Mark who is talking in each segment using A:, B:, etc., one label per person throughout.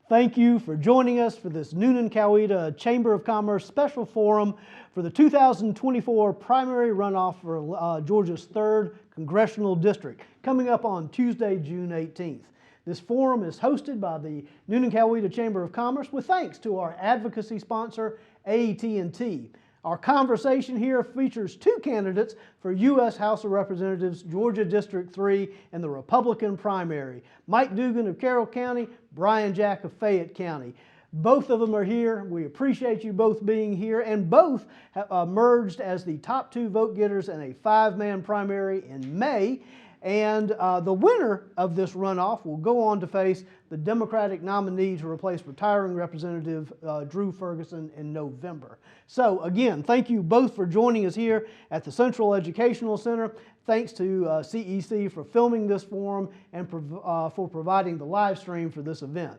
A: Thank you for joining us for this Newnan-Coweta Chamber of Commerce special forum for the 2024 primary runoff for Georgia's 3rd Congressional District, coming up on Tuesday, June 18th. This forum is hosted by the Newnan-Coweta Chamber of Commerce with thanks to our advocacy sponsor, AT&T. Our conversation here features 2 candidates for U.S. House of Representatives, Georgia District 3 in the Republican primary. Mike Dugan of Carroll County, Brian Jack of Fayette County. Both of them are here. We appreciate you both being here, and both have emerged as the top 2 vote getters in a 5-man primary in May. And the winner of this runoff will go on to face the Democratic nominee to replace retiring Representative Drew Ferguson in November. So again, thank you both for joining us here at the Central Educational Center. Thanks to CEC for filming this forum and for providing the live stream for this event.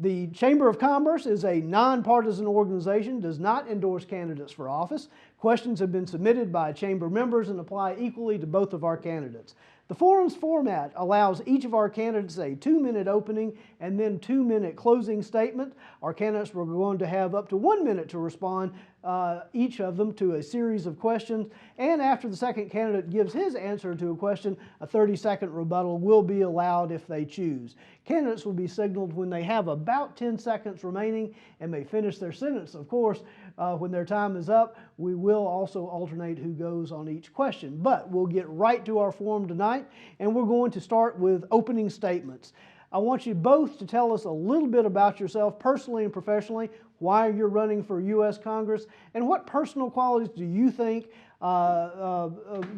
A: The Chamber of Commerce is a nonpartisan organization, does not endorse candidates for office. Questions have been submitted by Chamber members and apply equally to both of our candidates. The forum's format allows each of our candidates a 2-minute opening and then 2-minute closing statement. Our candidates are going to have up to 1 minute to respond, each of them, to a series of questions. And after the second candidate gives his answer to a question, a 30-second rebuttal will be allowed if they choose. Candidates will be signaled when they have about 10 seconds remaining and may finish their sentence. Of course, when their time is up, we will also alternate who goes on each question. But we'll get right to our forum tonight, and we're going to start with opening statements. I want you both to tell us a little bit about yourself personally and professionally, why you're running for U.S. Congress, and what personal qualities do you think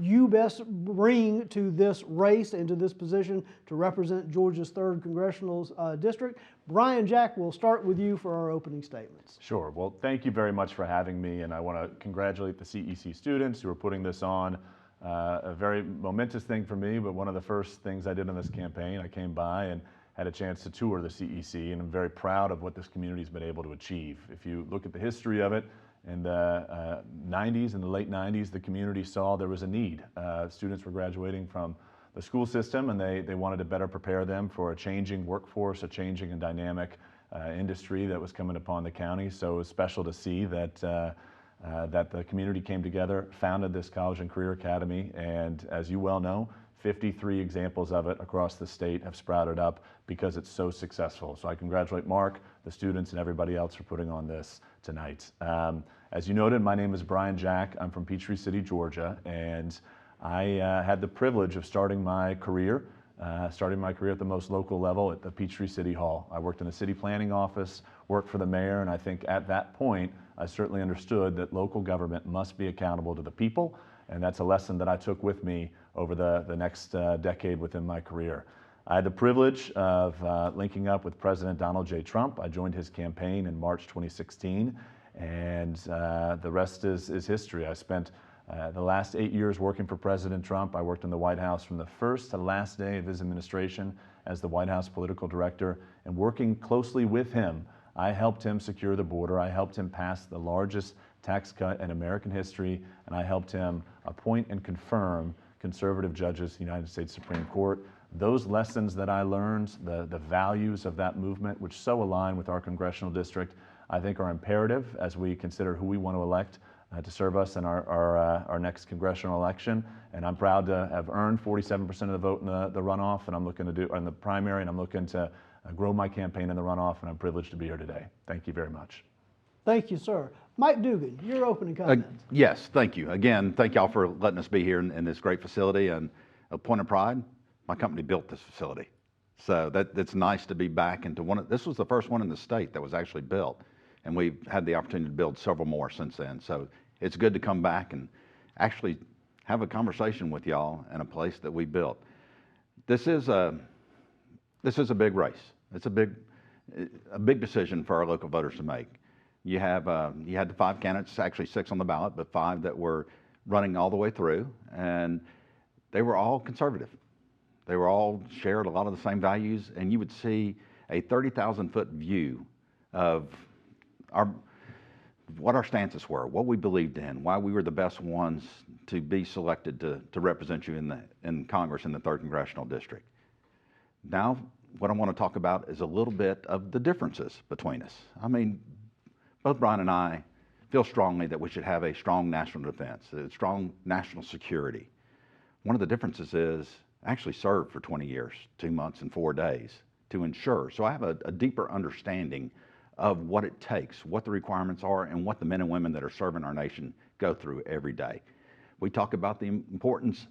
A: you best bring to this race and to this position to represent Georgia's 3rd Congressional District. Brian Jack, we'll start with you for our opening statements.
B: Sure. Well, thank you very much for having me, and I want to congratulate the CEC students who are putting this on. A very momentous thing for me, but one of the first things I did in this campaign, I came by and had a chance to tour the CEC, and I'm very proud of what this community's been able to achieve. If you look at the history of it, in the 90s, in the late 90s, the community saw there was a need. Students were graduating from the school system, and they wanted to better prepare them for a changing workforce, a changing and dynamic industry that was coming upon the county. So it was special to see that that the community came together, founded this College and Career Academy, and as you well know, 53 examples of it across the state have sprouted up because it's so successful. So I congratulate Mark, the students, and everybody else for putting on this tonight. As you noted, my name is Brian Jack. I'm from Peachtree City, Georgia, and I had the privilege of starting my career at the most local level at the Peachtree City Hall. I worked in the city planning office, worked for the mayor, and I think at that point, I certainly understood that local government must be accountable to the people, and that's a lesson that I took with me over the next decade within my career. I had the privilege of linking up with President Donald J. Trump. I joined his campaign in March 2016, and the rest is history. I spent the last 8 years working for President Trump. I worked in the White House from the first to last day of his administration as the White House political director, and working closely with him, I helped him secure the border. I helped him pass the largest tax cut in American history, and I helped him appoint and confirm conservative judges in the United States Supreme Court. Those lessons that I learned, the values of that movement, which so align with our congressional district, I think are imperative as we consider who we want to elect to serve us in our next congressional election. And I'm proud to have earned 47% of the vote in the runoff, and I'm looking to do in the primary, and I'm looking to grow my campaign in the runoff, and I'm privileged to be here today. Thank you very much.
A: Thank you, sir. Mike Dugan, your opening comments.
C: Yes, thank you. Again, thank y'all for letting us be here in this great facility. And a point of pride, my company built this facility. So that's nice to be back into this was the first one in the state that was actually built. And we've had the opportunity to build several more since then. So it's good to come back and actually have a conversation with y'all in a place that we built. This is a big race. It's a big decision for our local voters to make. You had the 5 candidates, actually 6 on the ballot, but 5 that were running all the way through, and they were all conservative. They were all shared a lot of the same values, and you would see a 30,000-foot view of what our stances were, what we believed in, why we were the best ones to be selected to represent you in Congress in the 3rd Congressional District. Now what I want to talk about is a little bit of the differences between us. I mean, both Brian and I feel strongly that we should have a strong national defense, a strong national security. One of the differences is I actually served for 20 years, 2 months and 4 days to ensure. So I have a deeper understanding of what it takes, what the requirements are, and what the men and women that are serving our nation go through every day. We talk about the importance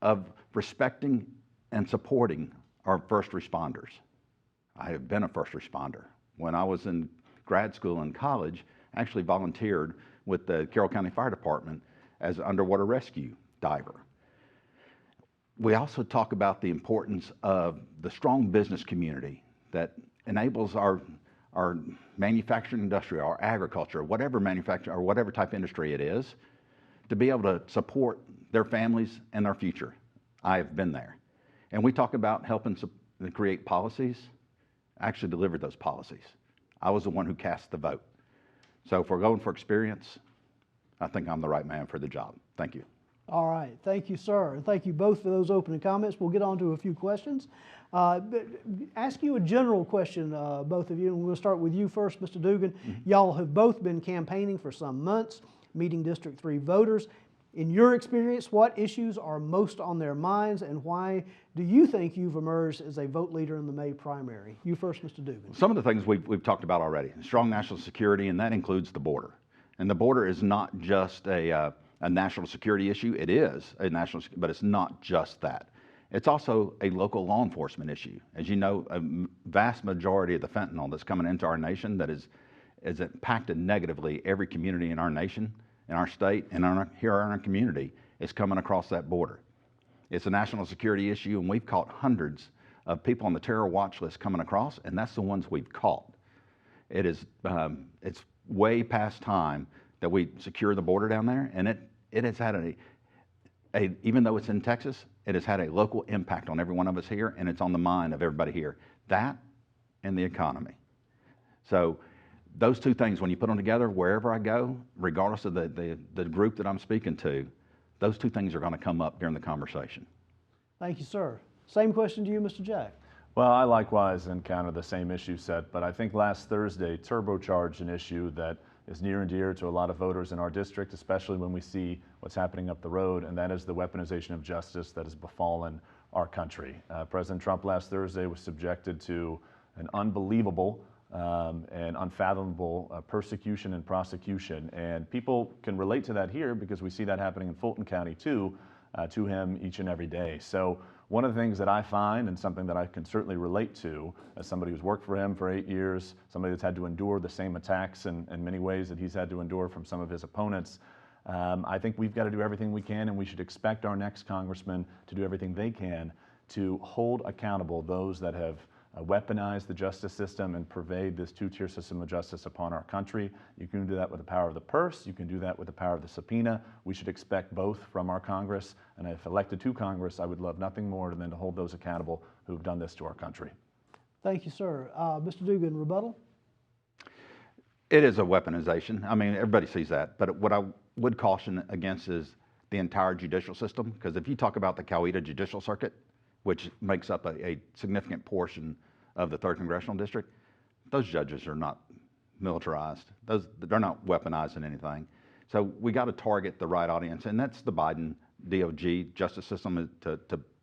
C: of respecting and supporting our first responders. I have been a first responder. When I was in grad school and college, I actually volunteered with the Carroll County Fire Department as an underwater rescue diver. We also talk about the importance of the strong business community that enables our manufacturing industry, our agriculture, whatever manufacturing or whatever type of industry it is, to be able to support their families and their future. I have been there. And we talk about helping create policies. I actually delivered those policies. I was the one who cast the vote. So if we're going for experience, I think I'm the right man for the job. Thank you.
A: All right, thank you, sir. And thank you both for those opening comments. We'll get on to a few questions. Ask you a general question, both of you, and we'll start with you first, Mr. Dugan. Y'all have both been campaigning for some months, meeting District 3 voters. In your experience, what issues are most on their minds, and why do you think you've emerged as a vote leader in the May primary? You first, Mr. Dugan.
C: Some of the things we've talked about already, strong national security, and that includes the border. And the border is not just a national security issue. It is a national, but it's not just that. It's also a local law enforcement issue. As you know, a vast majority of the fentanyl that's coming into our nation that is impacted negatively every community in our nation, in our state, and here in our community is coming across that border. It's a national security issue, and we've caught hundreds of people on the terror watch list coming across, and that's the ones we've caught. It is, it's way past time that we secure the border down there, and it has had even though it's in Texas, it has had a local impact on every one of us here, and it's on the mind of everybody here. That and the economy. So those two things, when you put them together, wherever I go, regardless of the group that I'm speaking to, those two things are going to come up during the conversation.
A: Thank you, sir. Same question to you, Mr. Jack.
B: Well, I likewise encounter the same issue set, but I think last Thursday turbocharged an issue that is near and dear to a lot of voters in our district, especially when we see what's happening up the road, and that is the weaponization of justice that has befallen our country. President Trump last Thursday was subjected to an unbelievable and unfathomable persecution and prosecution, and people can relate to that here because we see that happening in Fulton County too, to him each and every day. So one of the things that I find, and something that I can certainly relate to as somebody who's worked for him for 8 years, somebody that's had to endure the same attacks in many ways that he's had to endure from some of his opponents, I think we've got to do everything we can, and we should expect our next congressman to do everything they can to hold accountable those that have weaponize the justice system and pervade this two-tier system of justice upon our country. You can do that with the power of the purse. You can do that with the power of the subpoena. We should expect both from our Congress. And if elected to Congress, I would love nothing more than to hold those accountable who've done this to our country.
A: Thank you, sir. Mr. Dugan, rebuttal?
C: It is a weaponization. I mean, everybody sees that. But what I would caution against is the entire judicial system. Because if you talk about the Coweta Judicial Circuit, which makes up a significant portion of the 3rd Congressional District, those judges are not militarized. They're not weaponizing anything. So we got to target the right audience, and that's the Biden DOJ justice system. To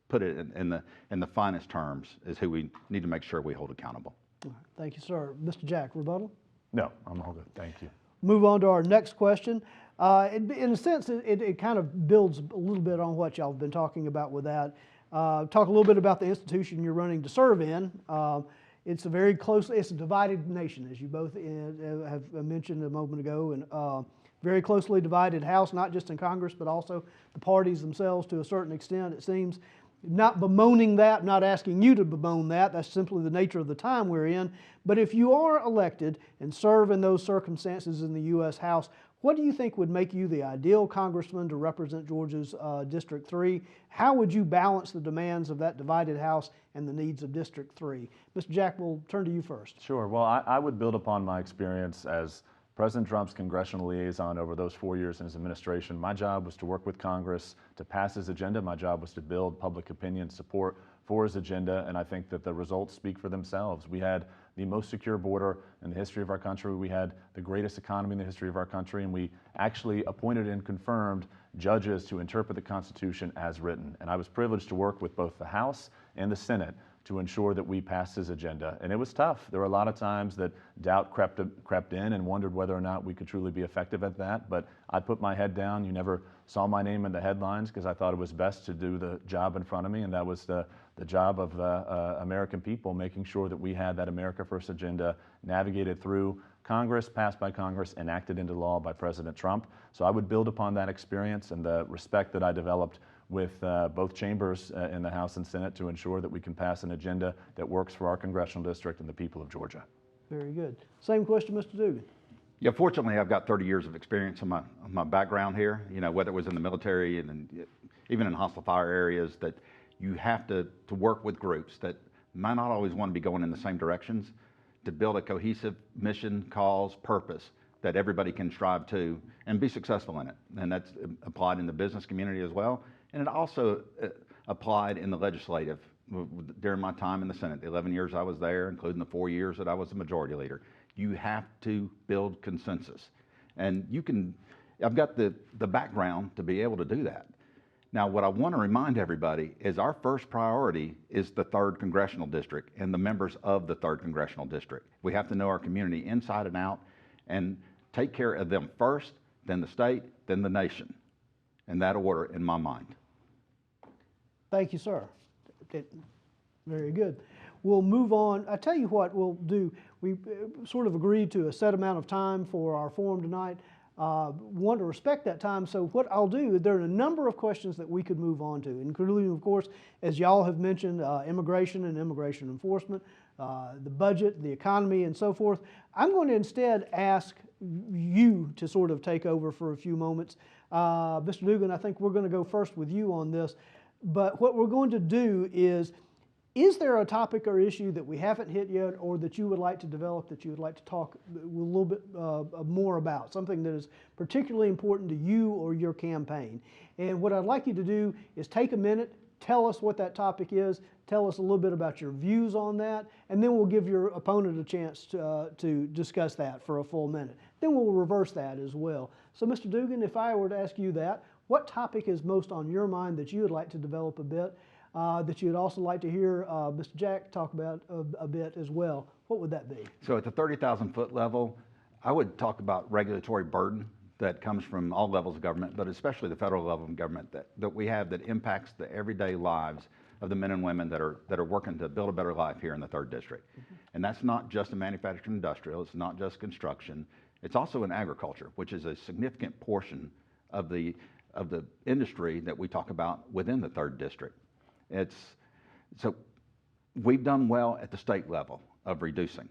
C: put it in the finest terms, is who we need to make sure we hold accountable.
A: All right. Thank you, sir. Mr. Jack, rebuttal?
B: No, I'm all good. Thank you.
A: Move on to our next question. In a sense, it kind of builds a little bit on what y'all have been talking about with that. Talk a little bit about the institution you're running to serve in. It's a divided nation, as you both have mentioned a moment ago, and very closely divided House, not just in Congress, but also the parties themselves to a certain extent, it seems. Not bemoaning that, not asking you to bemoan that, that's simply the nature of the time we're in. But if you are elected and serve in those circumstances in the U.S. House, what do you think would make you the ideal congressman to represent Georgia's District 3? How would you balance the demands of that divided House and the needs of District 3? Mr. Jack, we'll turn to you first.
B: Sure. Well, I would build upon my experience as President Trump's congressional liaison over those 4 years in his administration. My job was to work with Congress to pass his agenda. My job was to build public opinion support for his agenda, and I think that the results speak for themselves. We had the most secure border in the history of our country. We had the greatest economy in the history of our country, and we actually appointed and confirmed judges to interpret the Constitution as written. And I was privileged to work with both the House and the Senate to ensure that we passed his agenda. And it was tough. There were a lot of times that doubt crept in and wondered whether or not we could truly be effective at that. But I put my head down. You never saw my name in the headlines because I thought it was best to do the job in front of me, and that was the job of the American people, making sure that we had that America First agenda navigated through Congress, passed by Congress, enacted into law by President Trump. So I would build upon that experience and the respect that I developed with both chambers in the House and Senate to ensure that we can pass an agenda that works for our congressional district and the people of Georgia.
A: Very good. Same question, Mr. Dugan.
C: Yeah, fortunately, I've got 30 years of experience on my background here, you know, whether it was in the military and even in hostile fire areas, that you have to work with groups that might not always want to be going in the same directions to build a cohesive mission, cause, purpose that everybody can strive to and be successful in it. And that's applied in the business community as well. And it also applied in the legislative during my time in the Senate, the 11 years I was there, including the 4 years that I was the majority leader. You have to build consensus. And I've got the background to be able to do that. Now, what I want to remind everybody is our first priority is the 3rd Congressional District and the members of the 3rd Congressional District. We have to know our community inside and out and take care of them first, then the state, then the nation. In that order, in my mind.
A: Thank you, sir. Very good. We'll move on. I tell you what we'll do. We sort of agreed to a set amount of time for our forum tonight. Want to respect that time, so what I'll do, there are a number of questions that we could move on to, including, of course, as y'all have mentioned, immigration and immigration enforcement, the budget, the economy, and so forth. I'm going to instead ask you to sort of take over for a few moments. Mr. Dugan, I think we're going to go first with you on this, but what we're going to do is there a topic or issue that we haven't hit yet, or that you would like to develop, that you would like to talk a little bit more about, something that is particularly important to you or your campaign? And what I'd like you to do is take a minute, tell us what that topic is, tell us a little bit about your views on that, and then we'll give your opponent a chance to discuss that for a full minute. Then we'll reverse that as well. So Mr. Dugan, if I were to ask you that, what topic is most on your mind that you would like to develop a bit, that you would also like to hear Mr. Jack talk about a bit as well? What would that be? So
C: at the 30,000 foot level, I would talk about regulatory burden that comes from all levels of government, but especially the federal level of government that we have that impacts the everyday lives of the men and women that are working to build a better life here in the 3rd District. Mm-hmm. And that's not just in manufacturing industrial, it's not just construction, it's also in agriculture, which is a significant portion of the industry that we talk about within the 3rd District. So we've done well at the state level of reducing,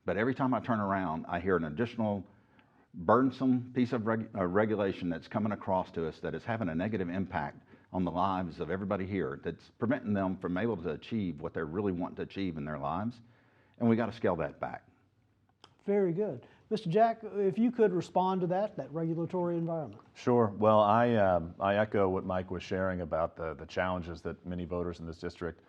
C: but every time I turn around, I hear an additional burdensome piece of regulation that's coming across to us that is having a negative impact on the lives of everybody here, that's preventing them from able to achieve what they really want to achieve in their lives, and we got to scale that back. Very good. Mr. Jack, if you could respond to that regulatory environment.
B: Sure. Well, I echo what Mike was sharing about the challenges that many voters in this district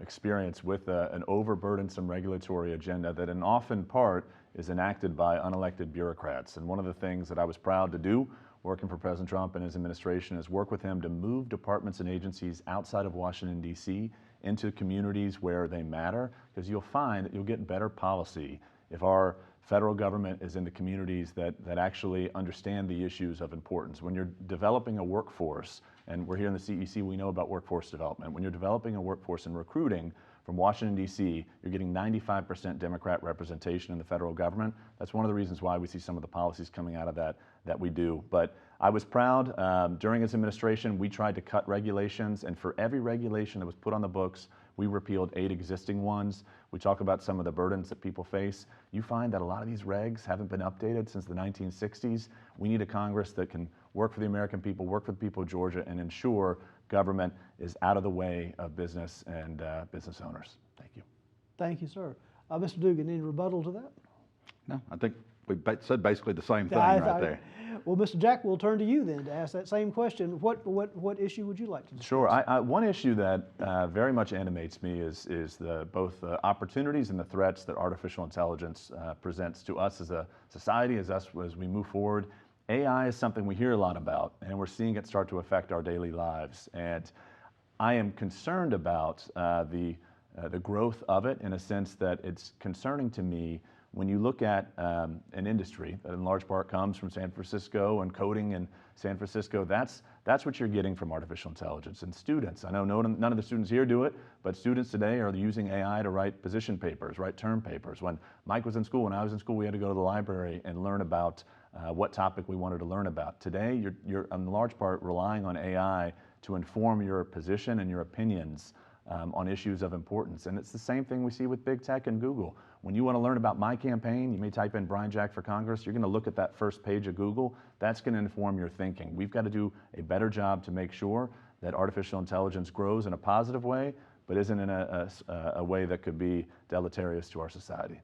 B: experience with an overburdensome regulatory agenda that in often part is enacted by unelected bureaucrats. And one of the things that I was proud to do working for President Trump and his administration is work with him to move departments and agencies outside of Washington, D.C. into communities where they matter, because you'll find that you'll get better policy if our federal government is in the communities that actually understand the issues of importance. When you're developing a workforce, and we're here in the CEC, we know about workforce development. When you're developing a workforce and recruiting from Washington, D.C., you're getting 95% Democrat representation in the federal government. That's one of the reasons why we see some of the policies coming out of that we do. But I was proud, during his administration, we tried to cut regulations, and for every regulation that was put on the books, we repealed 8 existing ones. We talk about some of the burdens that people face. You find that a lot of these regs haven't been updated since the 1960s. We need a Congress that can work for the American people, work for the people of Georgia, and ensure government is out of the way of business and business owners. Thank you.
A: Thank you, sir. Mr. Dugan, any rebuttal to that?
C: No, I think said basically the same thing
A: I-
C: right
A: I-
C: there.
A: Well, Mr. Jack, we'll turn to you then to ask that same question. What issue would you like to discuss?
B: Sure. One issue that very much animates me is both the opportunities and the threats that artificial intelligence presents to us as a society, as we move forward. AI is something we hear a lot about, and we're seeing it start to affect our daily lives. And I am concerned about the growth of it, in a sense that it's concerning to me when you look at an industry that in large part comes from San Francisco and coding in San Francisco. That's what you're getting from artificial intelligence. And students, I know none of the students here do it, but students today are using AI to write position papers, write term papers. When Mike was in school, when I was in school, we had to go to the library and learn about what topic we wanted to learn about. Today, you're in large part relying on AI to inform your position and your opinions on issues of importance. And it's the same thing we see with big tech and Google. When you want to learn about my campaign, you may type in Brian Jack for Congress. You're going to look at that first page of Google. That's going to inform your thinking. We've got to do a better job to make sure that artificial intelligence grows in a positive way, but isn't in a way that could be deleterious to our society.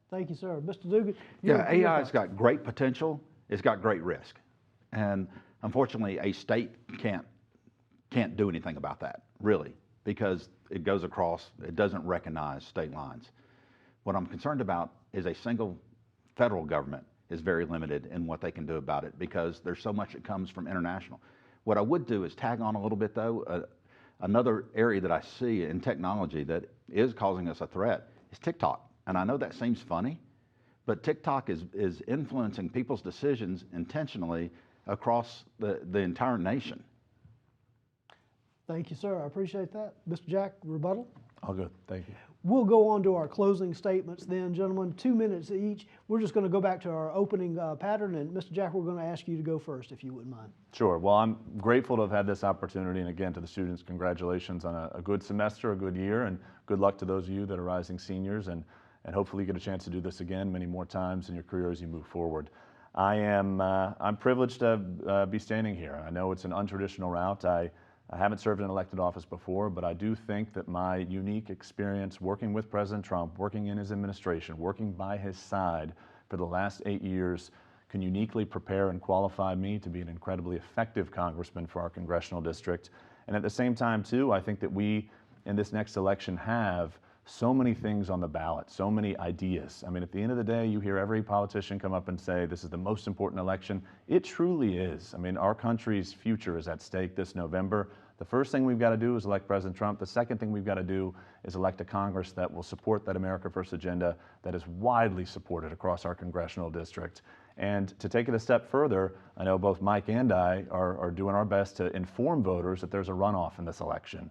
A: Thank you, sir. Mr. Dugan?
C: Yeah, AI's got great potential. It's got great risk. And unfortunately, a state can't do anything about that, really, because it goes across, it doesn't recognize state lines. What I'm concerned about is a single federal government is very limited in what they can do about it, because there's so much that comes from international. What I would do is tag on a little bit, though. Another area that I see in technology that is causing us a threat is TikTok. And I know that seems funny, but TikTok is influencing people's decisions intentionally across the entire nation.
A: Thank you, sir. I appreciate that. Mr. Jack, rebuttal?
B: All good. Thank you.
A: We'll go on to our closing statements then, gentlemen, 2 minutes each. We're just going to go back to our opening pattern, and Mr. Jack, we're going to ask you to go first, if you wouldn't mind.
B: Sure. Well, I'm grateful to have had this opportunity, and again, to the students, congratulations on a good semester, a good year, and good luck to those of you that are rising seniors, and hopefully you get a chance to do this again many more times in your career as you move forward. I'm privileged to be standing here. I know it's an untraditional route. I haven't served in elected office before, but I do think that my unique experience working with President Trump, working in his administration, working by his side for the last 8 years can uniquely prepare and qualify me to be an incredibly effective congressman for our congressional district. And at the same time, too, I think that we, in this next election, have so many things on the ballot, so many ideas. I mean, at the end of the day, you hear every politician come up and say, this is the most important election. It truly is. I mean, our country's future is at stake this November. The first thing we've got to do is elect President Trump. The second thing we've got to do is elect a Congress that will support that America First agenda that is widely supported across our congressional district. And to take it a step further, I know both Mike and I are doing our best to inform voters that there's a runoff in this election.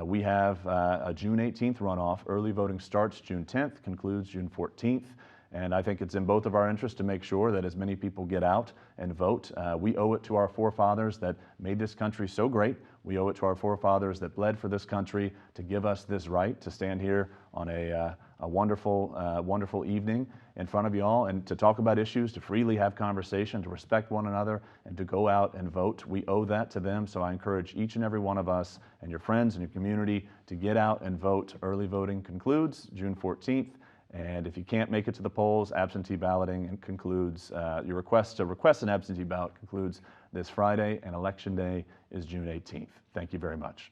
B: We have a June 18th runoff. Early voting starts June 10th, concludes June 14th. And I think it's in both of our interests to make sure that as many people get out and vote. We owe it to our forefathers that made this country so great. We owe it to our forefathers that bled for this country to give us this right to stand here on a wonderful evening in front of you all and to talk about issues, to freely have conversation, to respect one another, and to go out and vote. We owe that to them, so I encourage each and every one of us and your friends and your community to get out and vote. Early voting concludes June 14th, and if you can't make it to the polls, absentee balloting concludes, your request to request an absentee ballot concludes this Friday, and Election Day is June 18th. Thank you very much.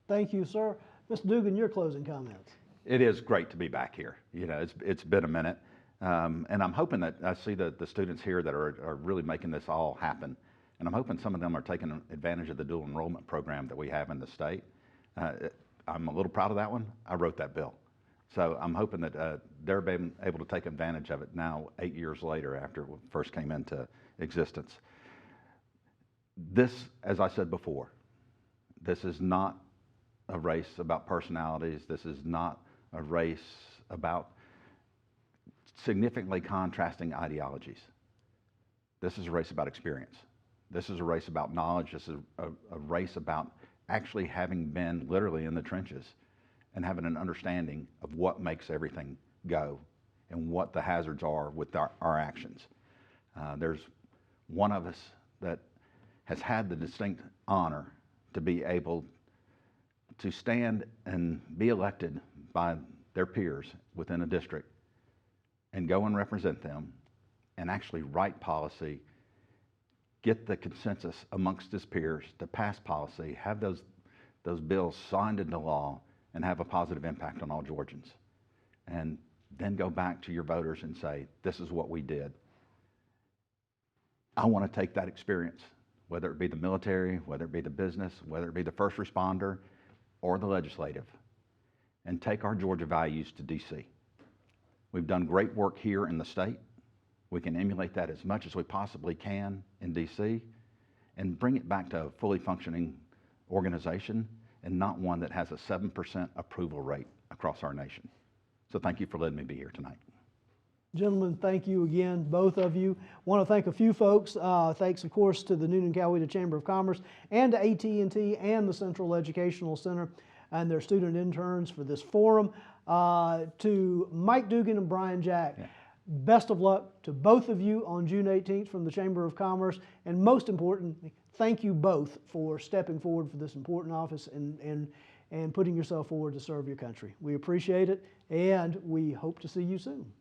A: Thank you, sir. Mr. Dugan, your closing comments.
C: It is great to be back here. You know, it's been a minute. And I'm hoping that I see the students here that are really making this all happen. And I'm hoping some of them are taking advantage of the dual enrollment program that we have in the state. I'm a little proud of that one. I wrote that bill. So I'm hoping that they're being able to take advantage of it now, 8 years later after it first came into existence. This, as I said before, this is not a race about personalities. This is not a race about significantly contrasting ideologies. This is a race about experience. This is a race about knowledge. This is a race about actually having been literally in the trenches and having an understanding of what makes everything go and what the hazards are with our actions. There's one of us that has had the distinct honor to be able to stand and be elected by their peers within a district and go and represent them and actually write policy, get the consensus amongst his peers to pass policy, have those bills signed into law, and have a positive impact on all Georgians. And then go back to your voters and say, this is what we did. I want to take that experience, whether it be the military, whether it be the business, whether it be the first responder or the legislative, and take our Georgia values to DC. We've done great work here in the state. We can emulate that as much as we possibly can in DC and bring it back to a fully functioning organization and not one that has a 7% approval rate across our nation. So thank you for letting me be here tonight.
A: Gentlemen, thank you again, both of you. Want to thank a few folks. Thanks, of course, to the Newnan-Coweta Chamber of Commerce and to AT&T and the Central Educational Center and their student interns for this forum. To Mike Dugan and Brian Jack, best of luck to both of you on June 18th from the Chamber of Commerce. And most importantly, thank you both for stepping forward for this important office and putting yourself forward to serve your country. We appreciate it, and we hope to see you soon.